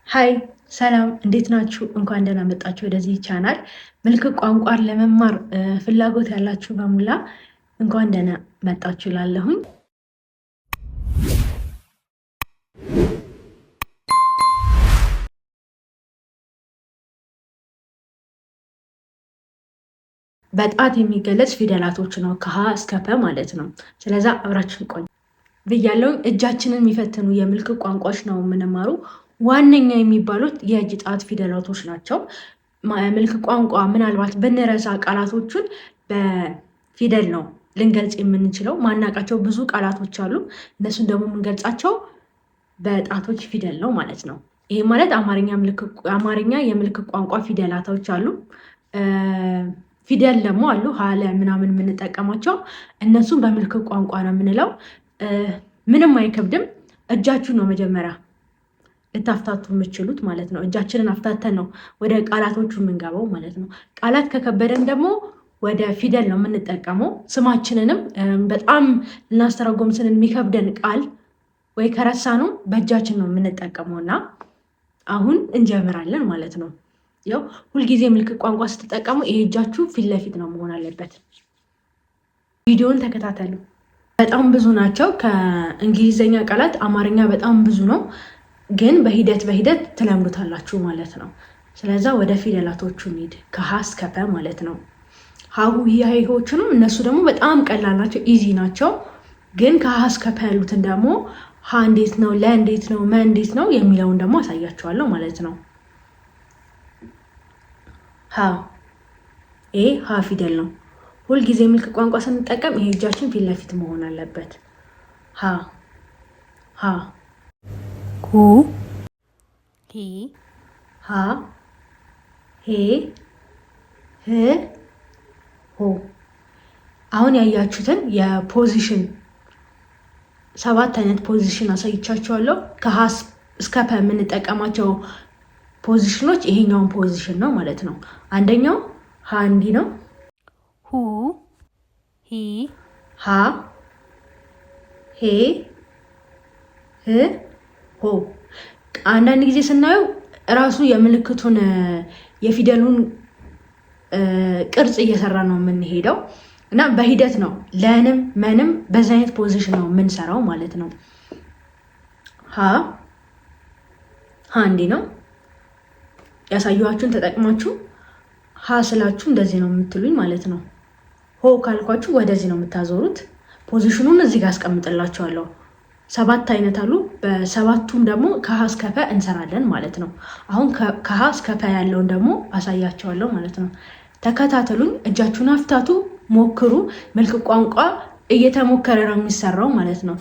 ሃይ ሰላም፣ እንዴት ናችሁ? እንኳን ደህና መጣችሁ ወደዚህ ቻናል። ምልክት ቋንቋን ለመማር ፍላጎት ያላችሁ በሙላ እንኳን ደህና መጣችሁ ላለሁኝ። በጣት የሚገለጽ ፊደላቶች ነው ከሀ እስከ ፐ ማለት ነው። ስለዛ አብራችን ቆይ ብያለሁ። እጃችንን የሚፈትኑ የምልክት ቋንቋዎች ነው የምንማሩ። ዋነኛ የሚባሉት የእጅ ጣት ፊደላቶች ናቸው። ምልክት ቋንቋ ምናልባት ብንረሳ ቃላቶቹን በፊደል ነው ልንገልጽ የምንችለው። ማናቃቸው ብዙ ቃላቶች አሉ። እነሱን ደግሞ የምንገልጻቸው በጣቶች ፊደል ነው ማለት ነው። ይህ ማለት አማርኛ የምልክት ቋንቋ ፊደላቶች አሉ። ፊደል ደግሞ አሉ ሀለ ምናምን የምንጠቀማቸው እነሱን በምልክት ቋንቋ ነው የምንለው። ምንም አይከብድም። እጃችሁን ነው መጀመሪያ ልታፍታቱ የምችሉት ማለት ነው። እጃችንን አፍታተን ነው ወደ ቃላቶቹ የምንገባው ማለት ነው። ቃላት ከከበደን ደግሞ ወደ ፊደል ነው የምንጠቀመው። ስማችንንም በጣም ልናስተረጎም ስንል የሚከብደን ቃል ወይ ከረሳ ነው በእጃችን ነው የምንጠቀመው እና አሁን እንጀምራለን ማለት ነው። ያው ሁልጊዜ ምልክት ቋንቋ ስትጠቀሙ ይሄ እጃችሁ ፊት ለፊት ነው መሆን አለበት። ቪዲዮን ተከታተሉ። በጣም ብዙ ናቸው። ከእንግሊዝኛ ቃላት አማርኛ በጣም ብዙ ነው፣ ግን በሂደት ትለምዱታላችሁ ማለት ነው። ስለዛ ወደ ፊደላቶቹ እንሂድ። ከሀ እስከ ፐ ማለት ነው። ሀሁ ሂሃይሆቹንም እነሱ ደግሞ በጣም ቀላል ናቸው፣ ኢዚ ናቸው። ግን ከሀ እስከ ፐ ያሉትን ደግሞ ሀ እንዴት ነው፣ ለ እንዴት ነው፣ መ እንዴት ነው የሚለውን ደግሞ አሳያችኋለሁ ማለት ነው። ሀ ይሄ ሀ ፊደል ነው። ሁልጊዜ ምልክት ቋንቋ ስንጠቀም ይሄ እጃችን ፊት ለፊት መሆን አለበት። ሀ ሀ ሁ ሂ ሃ ሄ ህ ሆ። አሁን ያያችሁትን የፖዚሽን 7 አይነት ፖዚሽን አሳይቻችኋለሁ። ከሀ እስከ ፐ የምንጠቀማቸው ፖዚሽኖች ይሄኛውን ፖዚሽን ነው ማለት ነው። አንደኛው ሀ እንዲህ ነው። ሁ ሂ ሃ ሄ ህ ሆ። አንዳንድ ጊዜ ስናየው እራሱ የምልክቱን የፊደሉን ቅርጽ እየሰራ ነው የምንሄደው እና በሂደት ነው ለንም መንም በዛ አይነት ፖዚሽን ነው የምንሰራው ማለት ነው። ሀ እንዲህ ነው። ያሳየኋችሁን ተጠቅማችሁ ሀ ስላችሁ እንደዚህ ነው የምትሉኝ ማለት ነው። ሆ ካልኳችሁ ወደዚህ ነው የምታዞሩት። ፖዚሽኑን እዚህ ጋር አስቀምጥላችኋለሁ። 7 አይነት አሉ። በሰባቱም ደግሞ ከሀ እስከ ፐ እንሰራለን ማለት ነው። አሁን ከሀ እስከ ፐ ያለውን ደግሞ አሳያቸዋለሁ ማለት ነው። ተከታተሉኝ። እጃችሁን አፍታቱ፣ ሞክሩ። ምልክት ቋንቋ እየተሞከረ ነው የሚሰራው ማለት ነው።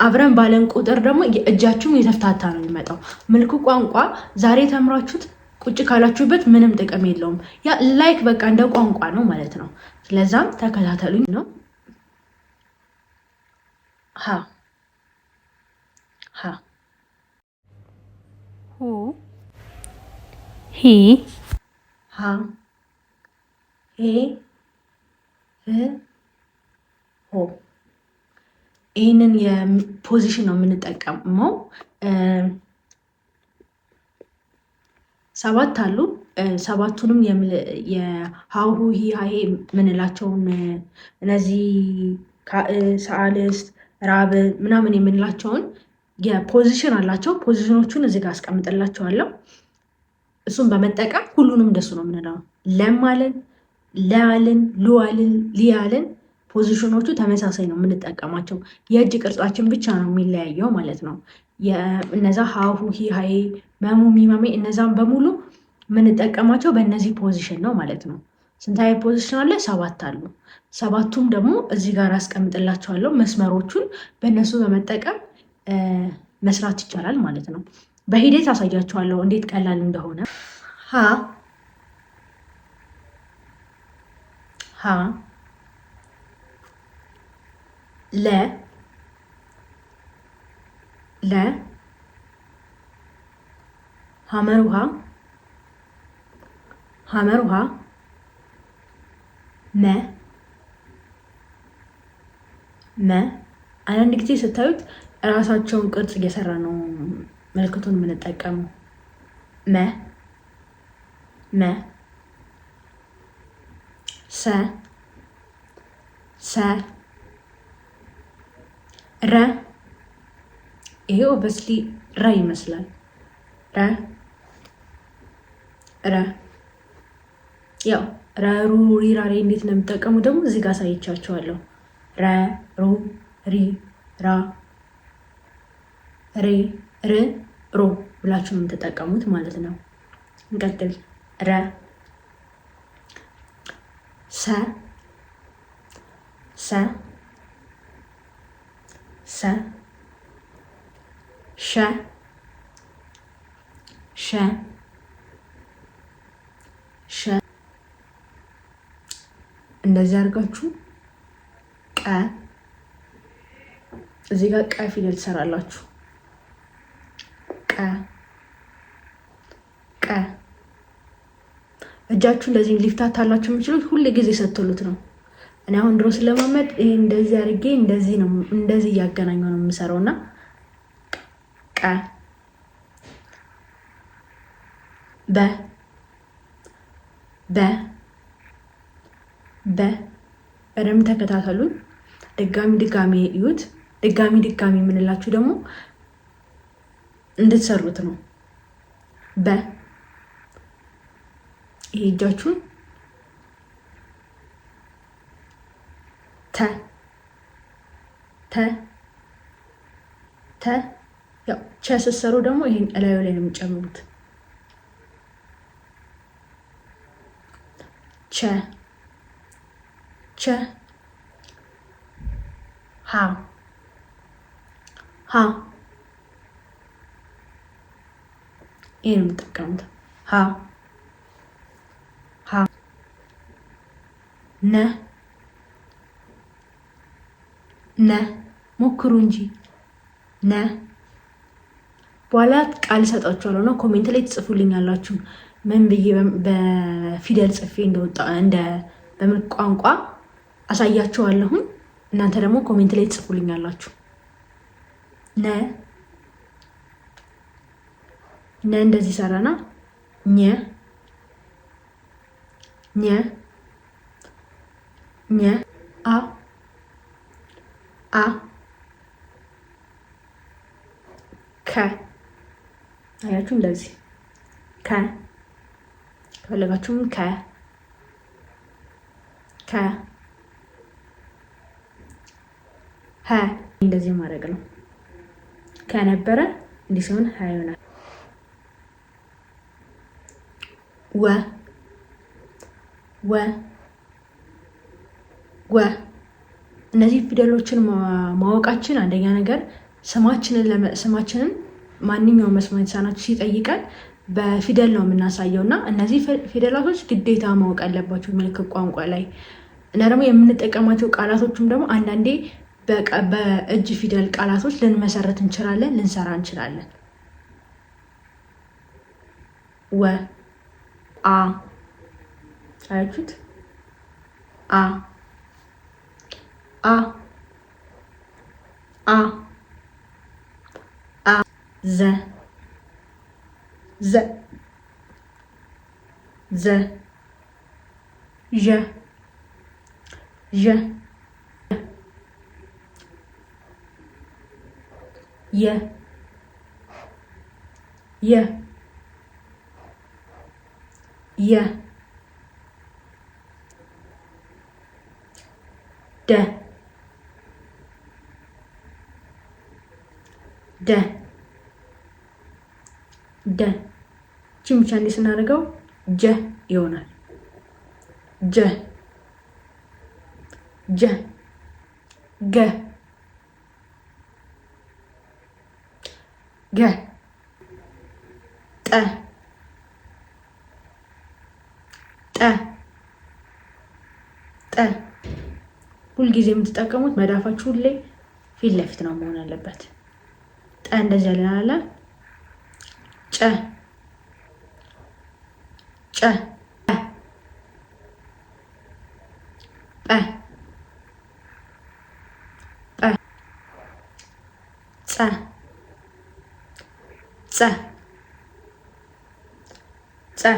አብረን ባለን ቁጥር ደግሞ እጃችሁን የተፍታታ ነው የሚመጣው። ምልክት ቋንቋ ዛሬ ተምራችሁት ቁጭ ካላችሁበት ምንም ጥቅም የለውም። ያ ላይክ በቃ እንደ ቋንቋ ነው ማለት ነው። ስለዛም ተከታተሉኝ ነው። ሀ ሀ ሁ ሂ ሃ ሄ ህ ሆ። ይህንን የፖዚሽን ነው የምንጠቀመው። 7 አሉ። 7ቱንም የሀሁ ሂሃሄ የምንላቸውን እነዚህ ሰአልስት ራብ ምናምን የምንላቸውን የፖዚሽን አላቸው። ፖዚሽኖቹን እዚህ ጋር አስቀምጥላቸዋለሁ። እሱን በመጠቀም ሁሉንም እንደሱ ነው የምንለው። ለማልን፣ ለአልን፣ ሉአልን፣ ሊያልን ፖዚሽኖቹ ተመሳሳይ ነው የምንጠቀማቸው። የእጅ ቅርጻችን ብቻ ነው የሚለያየው ማለት ነው። እነዛ ሀሁ ሂሃሄ መሙ ሚማሜ እነዛም በሙሉ የምንጠቀማቸው በእነዚህ ፖዚሽን ነው ማለት ነው። ስንታዊ ፖዚሽን አለ? 7 አሉ። 7ቱም ደግሞ እዚህ ጋር አስቀምጥላቸዋለሁ። መስመሮቹን በእነሱ በመጠቀም መስራት ይቻላል ማለት ነው። በሂደት አሳያቸዋለሁ እንዴት ቀላል እንደሆነ። ሀ ለ ሐመር ውሃ መ። አንዳንድ ጊዜ ስታዩት እራሳቸውን ቅርጽ እየሰራ ነው ምልክቱን የምንጠቀመው። መ መ ሰ ሰ ረ ይሄ ኦብስሊ ረ ይመስላል። ረ ረ ያው ረሩ ሪራሬ እንዴት ነው የምጠቀሙ ደግሞ እዚህ ጋር አሳይቻቸዋለሁ። ረ ሩ ሪ ራ ሬ ር ሮ ብላችሁ ነው የምትጠቀሙት ማለት ነው። እንቀጥል። ረ ሰ ሰ ሰ ሸ ሸ ሸ እንደዚህ አድርጋችሁ ቀ እዚህ ጋር ቀ ፊደል ትሰራላችሁ። ቀ ቀ እጃችሁ እንደዚህ ሊፍታታላችሁ የምችሉት ሁሌ ጊዜ ሰጥቶሉት ነው። እኔ አሁን ድሮ ስለማመድ ይሄ እንደዚህ አድርጌ እንደዚህ ነው እንደዚህ እያገናኘው ነው የምሰራው እና ቀ በ በ በ በደንብ ተከታተሉን። ድጋሚ እዩት። ድጋሚ የምንላችሁ ደግሞ እንድትሰሩት ነው። በ ይሄ እጃችሁን ተ ተ ተ ያው ቸ ስትሰሩ ደግሞ ይሄን እላዩ ላይ ነው የሚጨምሩት። ቸ ቸ ሀ ሀ ይሄን የምጠቀሙት ሀ ሀ ነ ነ ሞክሩ እንጂ ነ በኋላ ቃል እሰጣችኋለሁ እና ኮሜንት ላይ ትጽፉልኛላችሁ ምን ብዬ በፊደል ጽፌ እንደወጣ በምን ቋንቋ አሳያችኋለሁኝ። እናንተ ደግሞ ኮሜንት ላይ ትጽፉልኛላችሁ። ነ ነ እንደዚህ ሰራና ኘ ኘ ኘ አ አ ከ አያችሁ እንደዚህ ከ ከፈለጋችሁም ከ ሀ እንደዚህ ማድረግ ነው። ከነበረ እንዲህ ሲሆን ሀ ይሆናል። ወ ወ ወ እነዚህ ፊደሎችን ማወቃችን አንደኛ ነገር ስማችንን ማንኛውም መስማት የተሳናችሁ ሲጠይቀን በፊደል ነው የምናሳየው እና እነዚህ ፊደላቶች ግዴታ ማወቅ አለባቸው ምልክት ቋንቋ ላይ እና ደግሞ የምንጠቀማቸው ቃላቶችም ደግሞ አንዳንዴ በእጅ ፊደል ቃላቶች ልንመሰረት እንችላለን፣ ልንሰራ እንችላለን። ወ አ አያችሁት? አ አ አ አ ዘ ዘ ዘ ዠ ዠ የ የ የ ደ ደ ደ ቺም ብቻ እንዲህ ስናደርገው ጀ ይሆናል። ጀ ጀ ገ ገ ጠ ጠ ጠ ሁልጊዜ የምትጠቀሙት መዳፋችሁ ሁሌ ፊት ለፊት ነው መሆን ያለበት። ጠ እንደዚህ ያለን አለ ጨ ጨ ጠ ጠ ጸ ጸ ጸ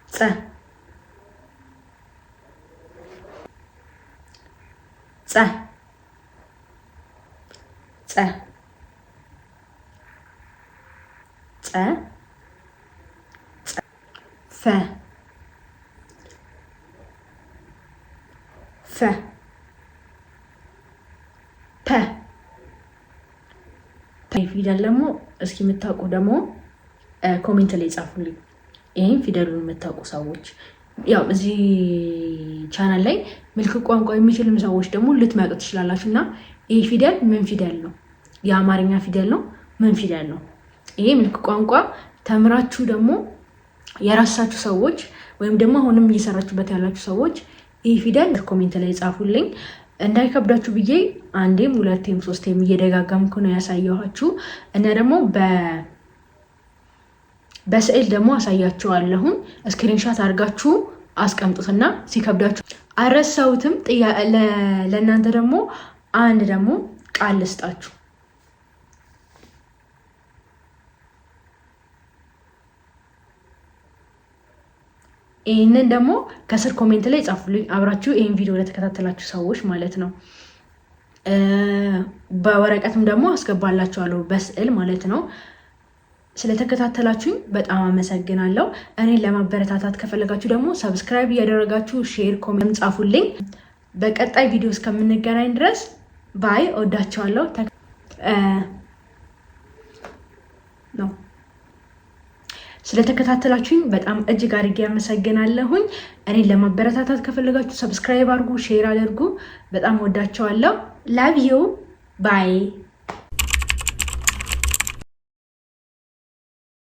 ጸ ጸ ጸ ፈ ፈ ፐ ፊደል ደግሞ እስኪ የምታውቁ ደግሞ ኮሜንት ላይ ጻፉልኝ። ይህም ፊደሉን የምታውቁ ሰዎች ያው እዚህ ቻናል ላይ ምልክት ቋንቋ የሚችልም ሰዎች ደግሞ ልትመጡ ትችላላችሁ። እና ይህ ፊደል ምን ፊደል ነው? የአማርኛ ፊደል ነው? ምን ፊደል ነው? ይሄ ምልክት ቋንቋ ተምራችሁ ደግሞ የራሳችሁ ሰዎች ወይም ደግሞ አሁንም እየሰራችሁበት ያላችሁ ሰዎች ይህ ፊደል ኮሜንት ላይ ጻፉልኝ። እንዳይከብዳችሁ ብዬ አንዴም ሁለቴም ሶስቴም እየደጋገምኩ ነው ያሳየኋችሁ። እና ደግሞ በስዕል ደግሞ አሳያችኋለሁን። ስክሪንሻት አድርጋችሁ አስቀምጡትና ሲከብዳችሁ አልረሳሁትም። ለእናንተ ደግሞ አንድ ደግሞ ቃል ልስጣችሁ። ይህንን ደግሞ ከስር ኮሜንት ላይ ጻፉልኝ። አብራችሁ ይህን ቪዲዮ ለተከታተላችሁ ሰዎች ማለት ነው። በወረቀትም ደግሞ አስገባላችኋለሁ በስዕል ማለት ነው። ስለተከታተላችሁኝ በጣም አመሰግናለሁ። እኔን ለማበረታታት ከፈለጋችሁ ደግሞ ሰብስክራይብ እያደረጋችሁ ሼር፣ ኮሜንት ጻፉልኝ። በቀጣይ ቪዲዮ እስከምንገናኝ ድረስ ባይ። እወዳችኋለሁ ነው። ስለተከታተላችሁኝ በጣም እጅግ አድርጌ አመሰግናለሁኝ። እኔን ለማበረታታት ከፈለጋችሁ ሰብስክራይብ አድርጉ፣ ሼር አድርጉ። በጣም ወዳችኋለሁ። ላቭ ዩ ባይ